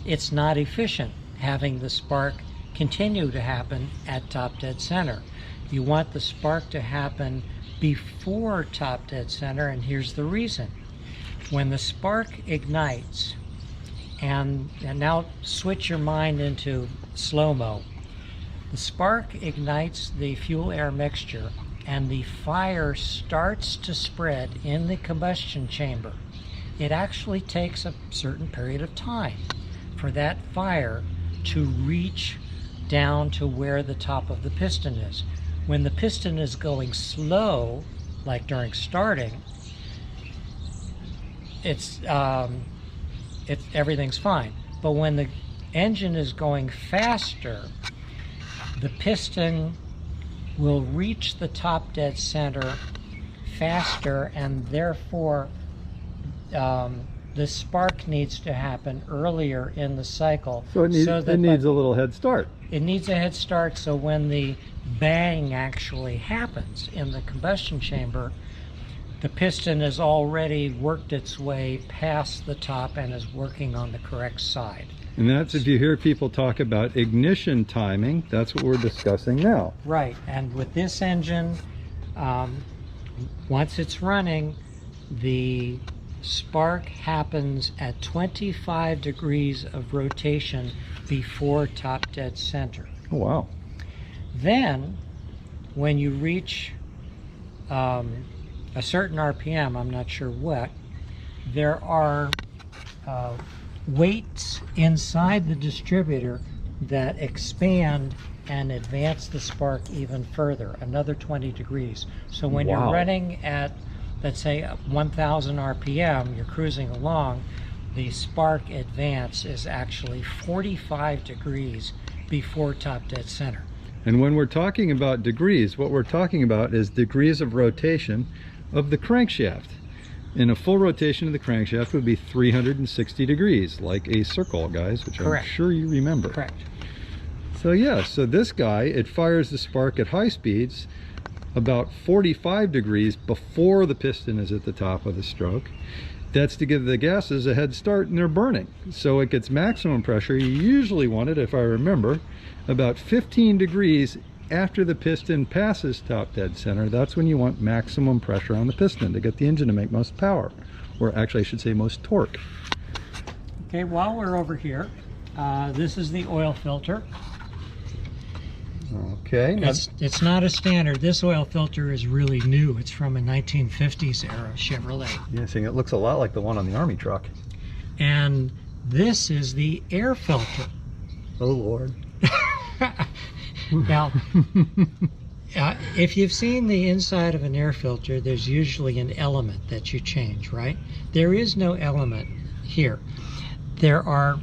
it's not efficient having the spark continue to happen at top dead center. You want the spark to happen before top dead center, and here's the reason. When the spark ignites, and now switch your mind into slow-mo. The spark ignites the fuel-air mixture, and the fire starts to spread in the combustion chamber. It actually takes a certain period of time for that fire to reach down to where the top of the piston is. When the piston is going slow, like during starting, everything's fine. But when the engine is going faster, the piston will reach the top dead center faster, and therefore the spark needs to happen earlier in the cycle. So it needs a little head start. It needs a head start, so when the bang actually happens in the combustion chamber, the piston has already worked its way past the top and is working on the correct side. And that's, if you hear people talk about ignition timing, that's what we're discussing now. Right, and with this engine, once it's running, the spark happens at 25 degrees of rotation before top dead center. Oh, wow. Then, when you reach a certain RPM, I'm not sure what, there are weights inside the distributor that expand and advance the spark even further, another 20 degrees. So when Wow. you're running at, let's say, 1,000 RPM, you're cruising along, the spark advance is actually 45 degrees before top dead center. And when we're talking about degrees, what we're talking about is degrees of rotation of the crankshaft. And a full rotation of the crankshaft would be 360 degrees, like a circle, guys, which Correct. I'm sure you remember. Correct. So yeah, so this guy, it fires the spark at high speeds about 45 degrees before the piston is at the top of the stroke. That's to give the gases a head start, and they're burning. So it gets maximum pressure. You usually want it, if I remember, about 15 degrees after the piston passes top dead center. That's when you want maximum pressure on the piston to get the engine to make most power, or actually I should say most torque. Okay, while we're over here, This is the oil filter. Okay. Now, It's not a standard. This oil filter is really new. It's from a 1950s era Chevrolet. yeah, seeing it looks a lot like the one on the Army truck. And this is the air filter. Oh, Lord. Now, if you've seen the inside of an air filter, there's usually an element that you change, right? There is no element here. There are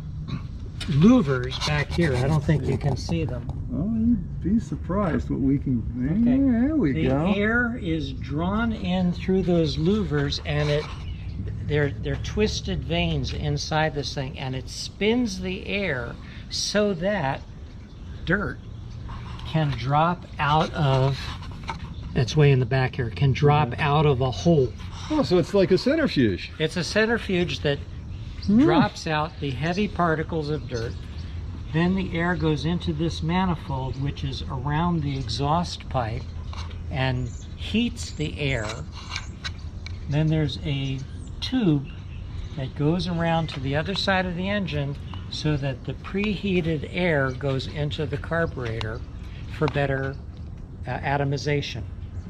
louvers back here. I don't think you can see them. Oh, you'd be surprised what we can... Okay. There we go. The air is drawn in through those louvers, and they're twisted veins inside this thing, and it spins the air so that dirt can drop out of, it's way in the back here, can drop out of a hole. Oh, so it's like a centrifuge. It's a centrifuge that drops out the heavy particles of dirt. Then the air goes into this manifold, which is around the exhaust pipe, and heats the air. Then there's a tube that goes around to the other side of the engine so that the preheated air goes into the carburetor for better atomization.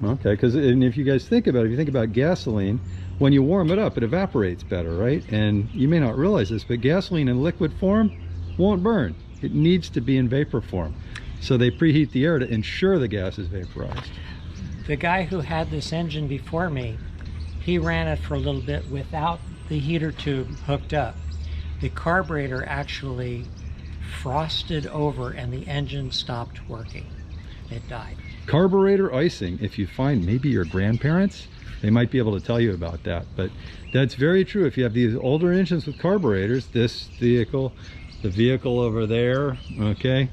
Okay, because if you guys think about it, if you think about gasoline, when you warm it up, it evaporates better, right? And you may not realize this, but gasoline in liquid form won't burn. It needs to be in vapor form. So they preheat the air to ensure the gas is vaporized. The guy who had this engine before me, he ran it for a little bit without the heater tube hooked up. The carburetor actually frosted over and the engine stopped working. It died. Carburetor icing, if you find maybe your grandparents, they might be able to tell you about that. But that's very true. If you have these older engines with carburetors, this vehicle, the vehicle over there, okay,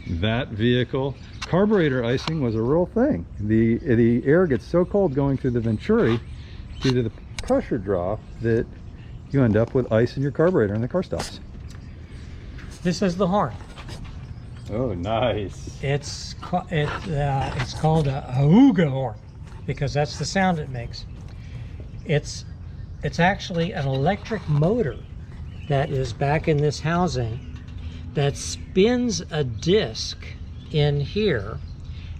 that vehicle, carburetor icing was a real thing. The air gets so cold going through the venturi due to the pressure drop that you end up with ice in your carburetor and the car stops. This is the horn. Oh, nice. It's called a auga horn because that's the sound it makes. It's actually an electric motor that is back in this housing that spins a disc in here,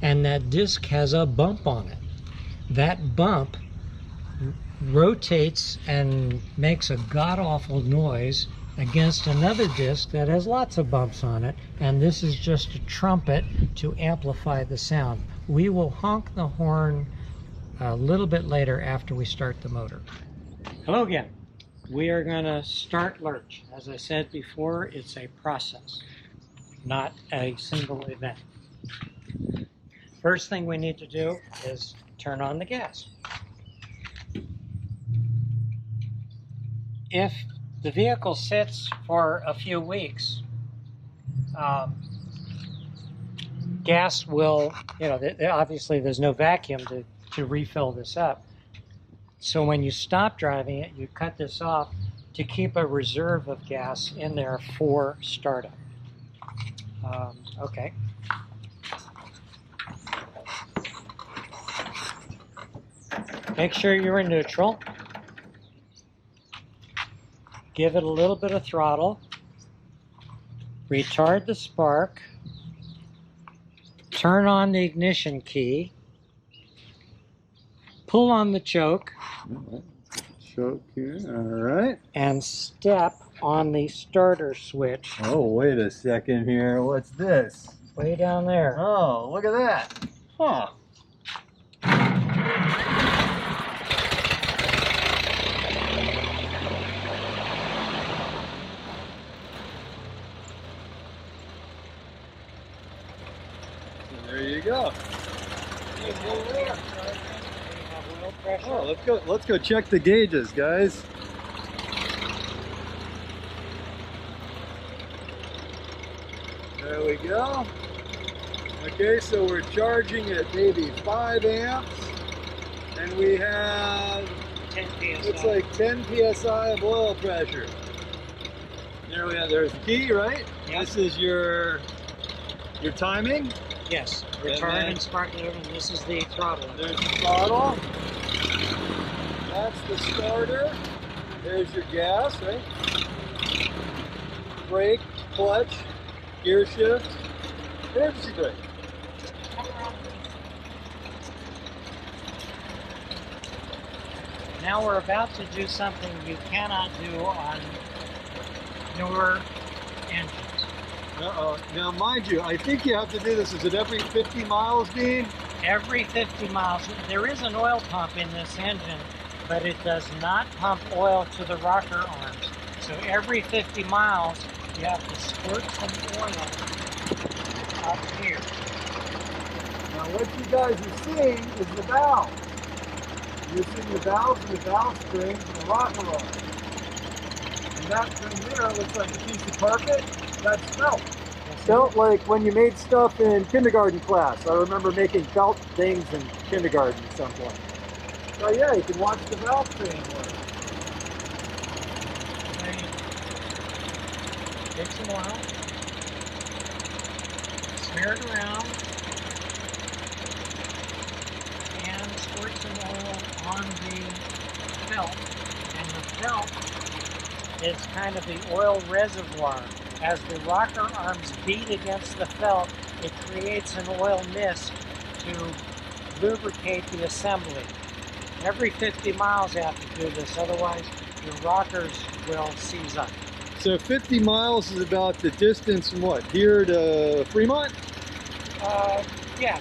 and that disc has a bump on it. That bump rotates and makes a god-awful noise against another disc that has lots of bumps on it, and this is just a trumpet to amplify the sound. We will honk the horn a little bit later after we start the motor. Hello again. We are going to start Lurch. As I said before, it's a process, not a single event. First thing we need to do is turn on the gas. If the vehicle sits for a few weeks, gas will, obviously there's no vacuum to refill this up. So when you stop driving it, you cut this off to keep a reserve of gas in there for startup. Okay. Make sure you're in neutral. Give it a little bit of throttle. Retard the spark. Turn on the ignition key. Pull on the choke. Choke here, all right. And step on the starter switch. Oh, wait a second here. What's this? Way down there. Oh, look at that. Huh. There you go. Oh, let's go check the gauges, guys. There we go. Okay, so we're charging at maybe 5 amps, and we have 10 psi. It's like 10 psi of oil pressure. There we have. There's the key, right? Yep. This is your timing. Yes, retard and spark mode, and this is the throttle. There's the throttle. That's the starter. There's your gas, right? Brake. clutch, gear shift, emergency brake. Now we're about to do something you cannot do on newer engines. Uh-oh. Now, mind you, I think you have to do this. Is it every 50 miles, Dean? Every 50 miles. There is an oil pump in this engine, but it does not pump oil to the rocker arms. So every 50 miles, you have to squirt some oil up here. Now, what you guys are seeing is the valve. You're seeing the valves and the valve springs and the rocker arm. And that thing there looks like a piece of carpet. That's felt. Felt like when you made stuff in kindergarten class. I remember making felt things in kindergarten at some point. So yeah, you can watch the valve train work. Take some oil, smear it around, and squirt some oil on the felt. And the felt is kind of the oil reservoir. As the rocker arms beat against the felt, it creates an oil mist to lubricate the assembly. Every 50 miles you have to do this, otherwise your rockers will seize up. So 50 miles is about the distance from what? Here to Fremont? Yeah.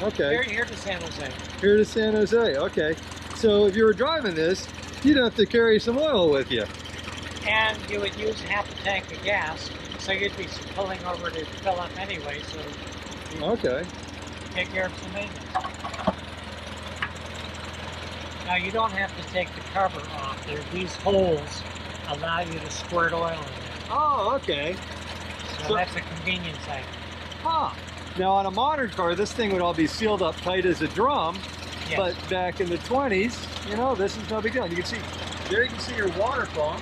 Okay. Here to San Jose. Here to San Jose, okay. So if you were driving this, you'd have to carry some oil with you. And you would use half a tank of gas, so you'd be pulling over to fill up anyway, so you okay. take care of some maintenance. Now you don't have to take the cover off. These holes allow you to squirt oil in there. Oh, okay. So that's a convenience item. Huh. Now on a modern car, this thing would all be sealed up tight as a drum, Yes. but back in the 20s, you know, this is no big deal. You can see, there you can see your water pump.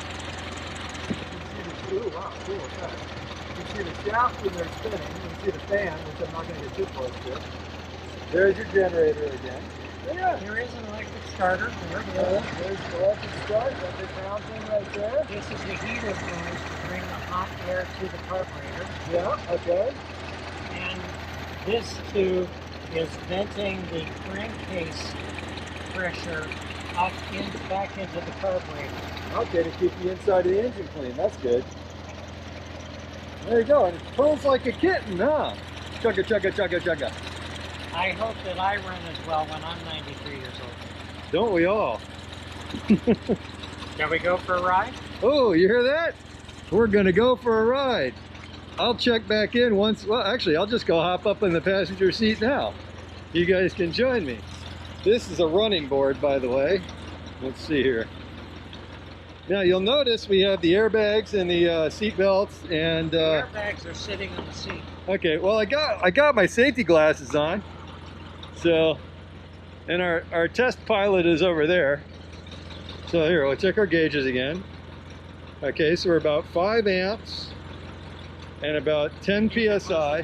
Ooh, wow, cool, okay. You can see the shaft when they're spinning. You can see the fan, which I'm not going to get too close to. There's your generator again. Yeah. There is an electric starter. There's the electric start, that big round thing right there. This is the heater furnace to bring the hot air to the carburetor. Yeah, okay. And this tube is venting the crankcase pressure up back into the carburetor. Okay, to keep the inside of the engine clean. That's good. There you go. And it pulls like a kitten, huh? Chugga, chugga, chugga, chugga. I hope that I run as well when I'm 93 years old. Don't we all? Shall we go for a ride? Oh, you hear that? We're going to go for a ride. I'll check back in once. Well, actually, I'll just go hop up in the passenger seat now. You guys can join me. This is a running board, by the way. Let's see here. Now you'll notice we have the airbags and the seat belts and The airbags are sitting on the seat. okay, well I got my safety glasses on. So, and our test pilot is over there. So here, we'll check our gauges again. Okay, so we're about 5 amps and about 10 psi.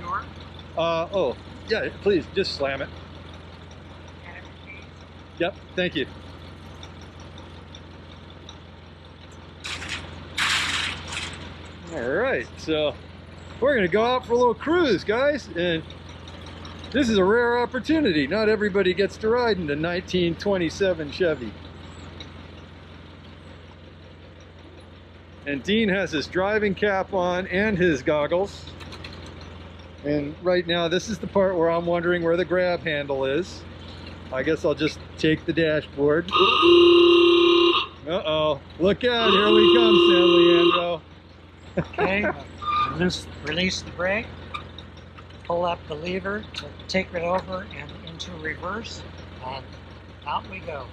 Oh, yeah, please just slam it. Yep, thank you. All right, so we're gonna go out for a little cruise, guys, and this is a rare opportunity. Not everybody gets to ride in the 1927 Chevy. And Dean has his driving cap on and his goggles. And right now, this is the part where I'm wondering where the grab handle is. I guess I'll just take the dashboard. Uh-oh, look out, here we come, San Leandro. Okay, release the brake, pull up the lever to take it over and into reverse, and out we go.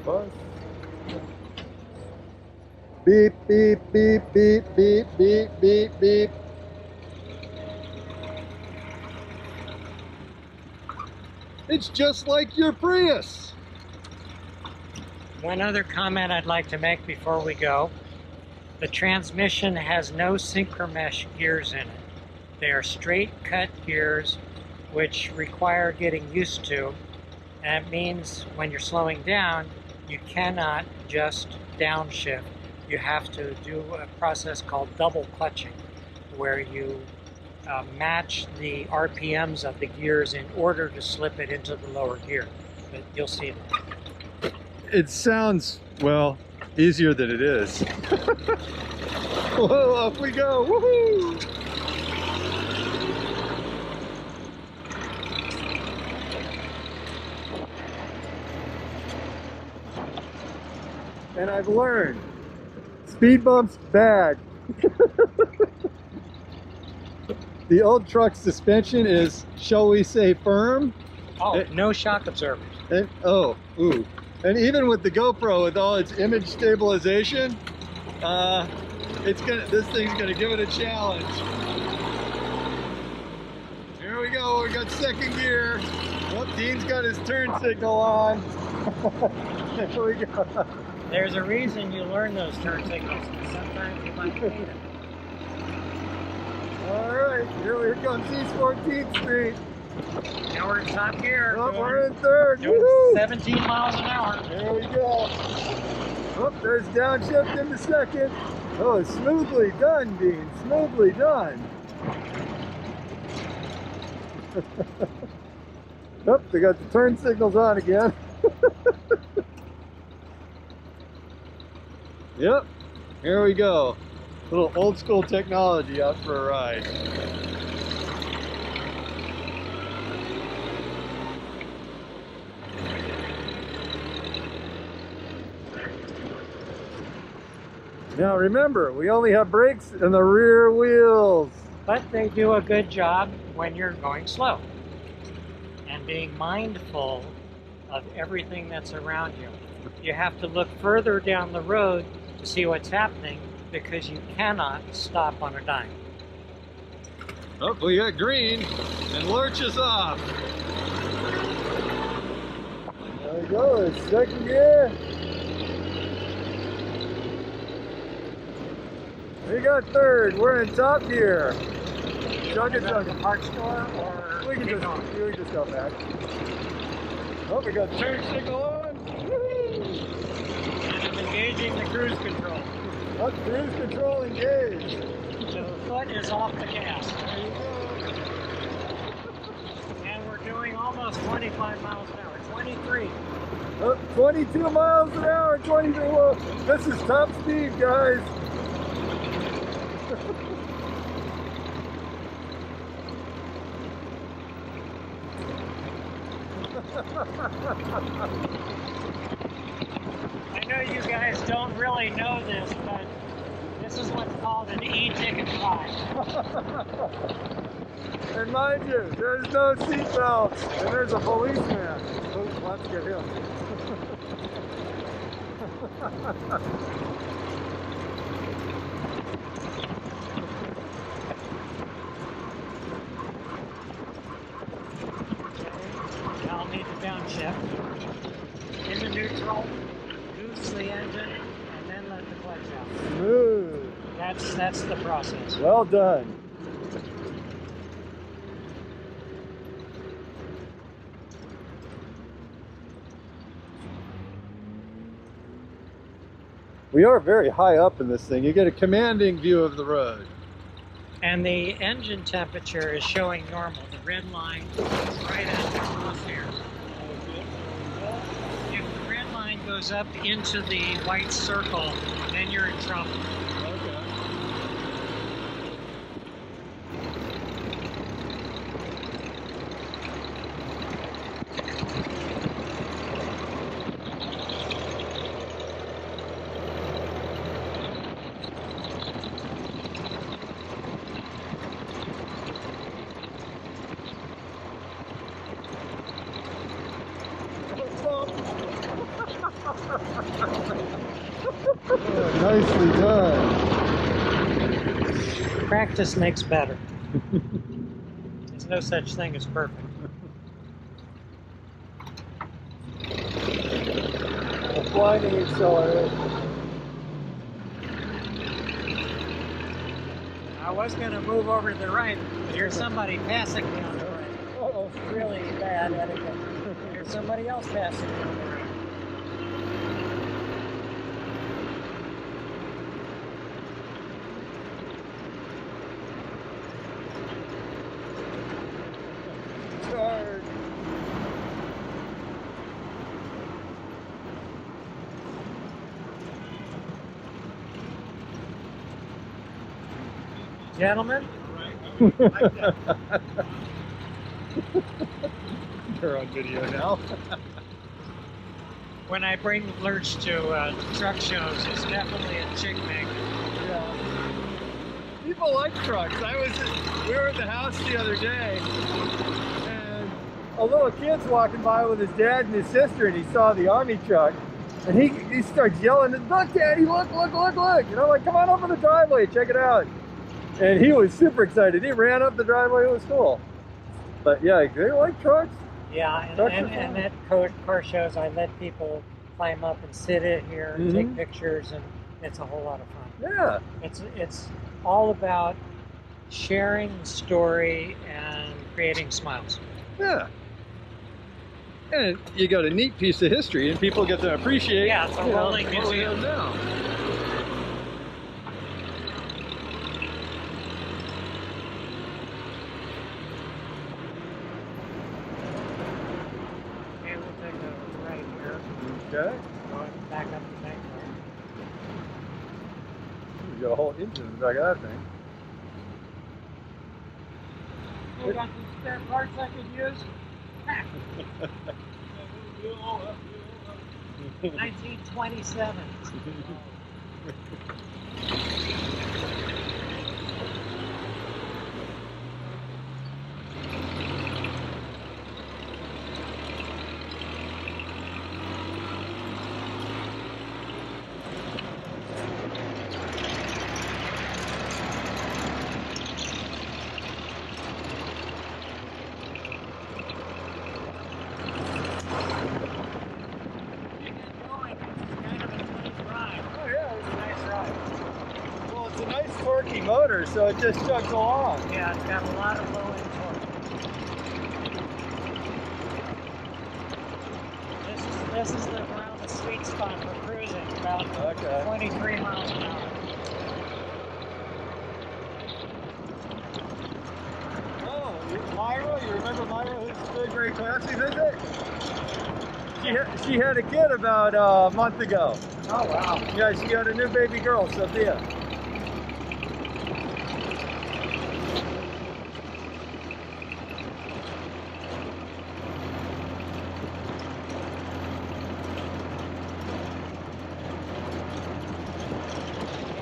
Buzz. Beep, beep, beep, beep, beep, beep, beep, beep. It's just like your Prius. One other comment I'd like to make before we go. The transmission has no synchromesh gears in it. They are straight cut gears which require getting used to. And it means when you're slowing down, you cannot just downshift. You have to do a process called double clutching, where you match the RPMs of the gears in order to slip it into the lower gear. But you'll see that. It sounds, well, easier than it is. Whoa, off we go, woohoo! And I've learned, speed bumps bad. The old truck suspension is, shall we say, firm. Oh, no shock absorbers. And, oh, ooh. And even with the GoPro, with all its image stabilization, this thing's gonna give it a challenge. Here we go, we got second gear. Well, Dean's got his turn signal on. Here we go. There's a reason you learn those turn signals. Sometimes you might need them. All right, here we come, East 14th Street. Now we're in top gear. Oh, we're in third. Doing Woo-hoo! 17 miles an hour. There we go. Oh, there's downshift into second. Oh, smoothly done, Dean. Smoothly done. Oh, they got the turn signals on again. Yep, here we go. Little old school technology out for a ride. Now remember, we only have brakes in the rear wheels. But they do a good job when you're going slow. And being mindful of everything that's around you. You have to look further down the road to see what's happening because you cannot stop on a dime. Oh, we got green and Lurch is off. There we go, it's second gear. We got third, we're in top gear. Chug it, chug it. Parts store or We can just go back. Oh, we got turn signal on. And I'm engaging the cruise control. Oh, cruise control engaged. So the foot is off the gas. There you go. And we're doing almost 25 miles an hour, 23. Oh, 22 miles an hour, 23. Whoa. This is top speed, guys. I know you guys don't really know this, but this is what's called an e-tick.For. And mind you, there's no seatbelts, and there's a policeman. Oh, let's get him. I'll need to downshift. Into neutral, goose the engine, and then let the clutch out. Smooth. That's the process. Well done. We are very high up in this thing. You get a commanding view of the road. And the engine temperature is showing normal. The red line is right at the crosshair. If the red line goes up into the white circle, then you're in trouble. Nicely done. Practice makes better. There's no such thing as perfect. A blinding accelerator. I was going to move over to the right, but here's somebody passing me on the right. Oh, Uh-oh, really bad etiquette. There's somebody else passing down the road. Charge. Gentlemen, They're on video now. when I bring Lurch to truck shows, it's definitely a chick magnet. Yeah. People like trucks. We were at the house the other day, and a little kid's walking by with his dad and his sister, and he saw the army truck, and he starts yelling, "Look, Daddy, look, look, look, look!" You know, like, come on over the driveway, check it out. And he was super excited. He ran up the driveway. It was cool. But yeah, they like trucks. Yeah, and at car shows, I let people climb up and sit in here and take pictures, and it's a whole lot of fun. Yeah. It's all about sharing the story and creating smiles. Yeah. And you got a neat piece of history, and people get to appreciate. Yeah, it's a rolling museum now. Okay, we'll take a right here. Okay. Going back up the bank road. You got a whole engine in the back of that thing. We got some spare parts I could use. 1927. Torquey motor, so it just chugs along. Yeah, it's got a lot of low end torque. This is around the sweet spot for cruising, about 23 miles an hour. Oh, Myra, you remember Myra, who's the great classy visit? She had a kid about a month ago. Oh wow. Yeah, she got a new baby girl, Sophia.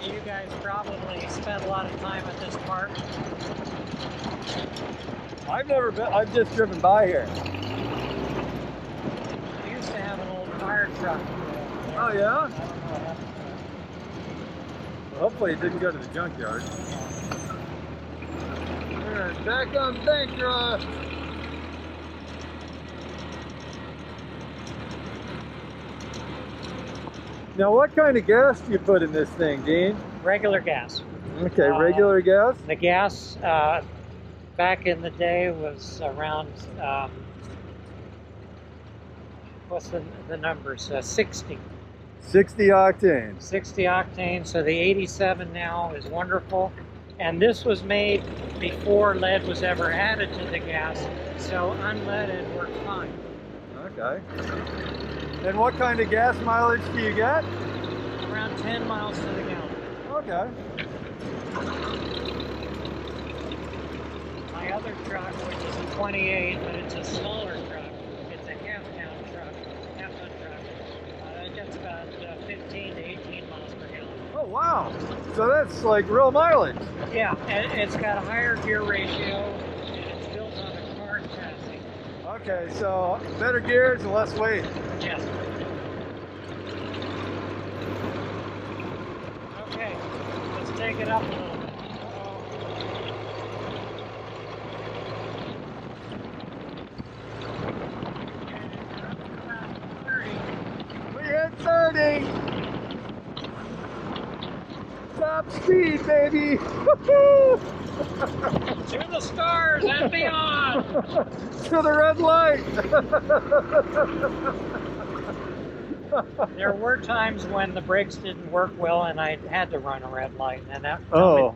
You guys probably spent a lot of time at this park. I've never been, I've just driven by here. We used to have an old fire truck. Oh yeah? I don't know what happened to it. Well, hopefully it didn't go to the junkyard. Alright, back on Bancroft. Now what kind of gas do you put in this thing, Dean? Regular gas. Okay, regular gas? The gas back in the day was around, what's the numbers? 60. 60 octane. 60 octane, so the 87 now is wonderful. And this was made before lead was ever added to the gas, so unleaded worked fine. Okay. And what kind of gas mileage do you get? Around 10 miles to the gallon. Okay. My other truck, which is a 28, but it's a smaller truck, it's a half-ton truck, it gets about 15 to 18 miles per gallon. Oh wow! So that's like real mileage. Yeah, and it's got a higher gear ratio, and it's built on a car chassis. Okay, so better gears and less weight. Yes. Okay, let's take it up a little bit. We hit 30! Top speed, baby! Woohoo! To the stars and beyond. To the red light. There were times when the brakes didn't work well and I had to run a red light. And that, Oh.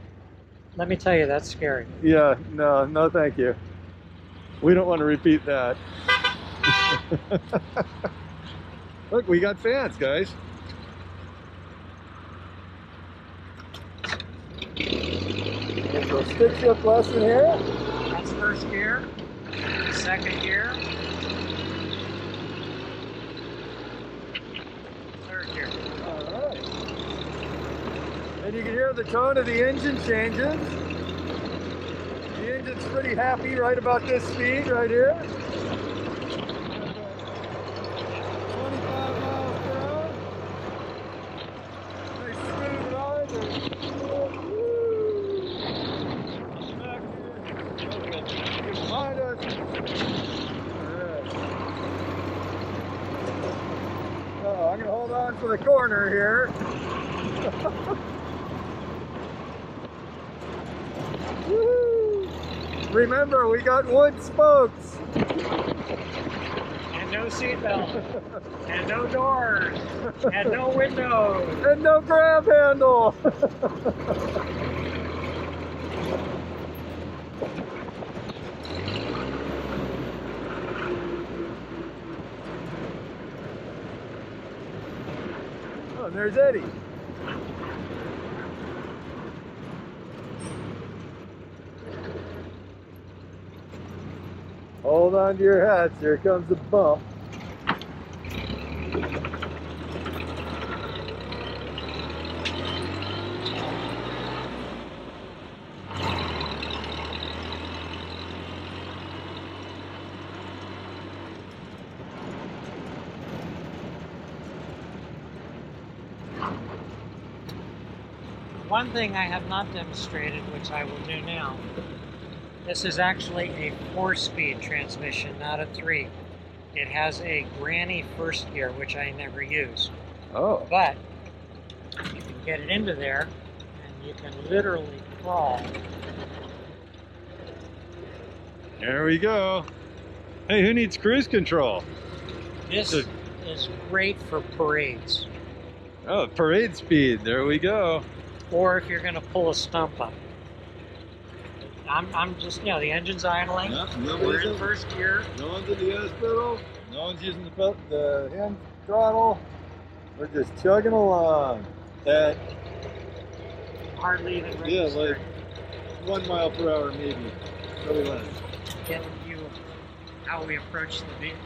let me tell you, that's scary. Yeah, no, thank you. We don't want to repeat that. Look, we got fans, guys. So stick shift lesson here. That's first gear, second gear, third gear. All right. And you can hear the tone of the engine changes. The engine's pretty happy right about this speed right here. 25 miles per hour. Nice smooth ride. Back here. Okay. Get behind us. Alright. Oh, I'm going to hold on for the corner here. Woo! Remember, we got wood spokes. And no seatbelt. And no doors. And no windows. And no grab handle. Oh, and there's Eddie. Hold on to your hats, here comes a bump. One thing I have not demonstrated, which I will do now, this is actually a 4-speed transmission, not a 3. It has a granny first gear, which I never use. Oh. But you can get it into there, and you can literally crawl. There we go. Hey, who needs cruise control? This is great for parades. Oh, parade speed. There we go. Or if you're going to pull a stump up. I'm just, you know, the engine's idling. Yep, We're in first gear. No one's in the gas pedal. No one's using the hand throttle. We're just chugging along at Hardly even yeah, registered. like 1 mile per hour maybe. Probably less. Getting you how we approach the building.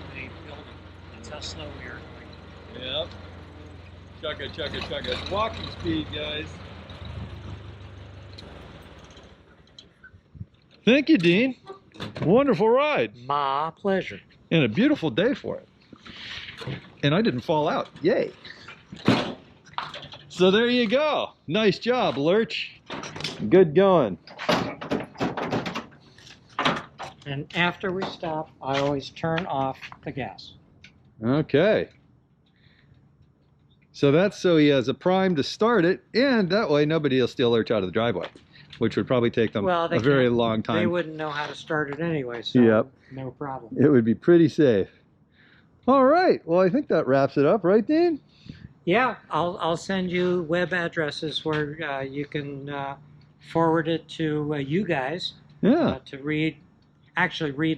That's how slow we are going. Yep. Chugga, chugga, chugga. It's walking speed, guys. Thank you, Dean. Wonderful ride. My pleasure. And a beautiful day for it. And I didn't fall out. Yay. So there you go. Nice job, Lurch. Good going. And after we stop, I always turn off the gas. Okay. So that's so he has a prime to start it, and that way nobody will steal Lurch out of the driveway, which would probably take them a very long time. They wouldn't know how to start it anyway, so yep. No problem. It would be pretty safe. All right. Well, I think that wraps it up, right, Dean? Yeah, I'll send you web addresses where you can forward it to you guys to read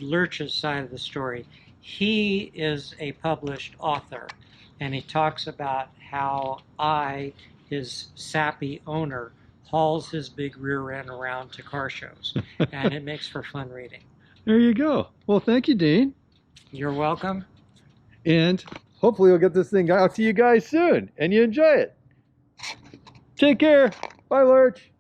Lurch's side of the story. He is a published author, and he talks about how his sappy owner, hauls his big rear end around to car shows, and it makes for fun reading. There you go. Well, thank you, Dean. You're welcome. And hopefully we'll get this thing out to you guys soon, and you enjoy it. Take care. Bye, Lurch.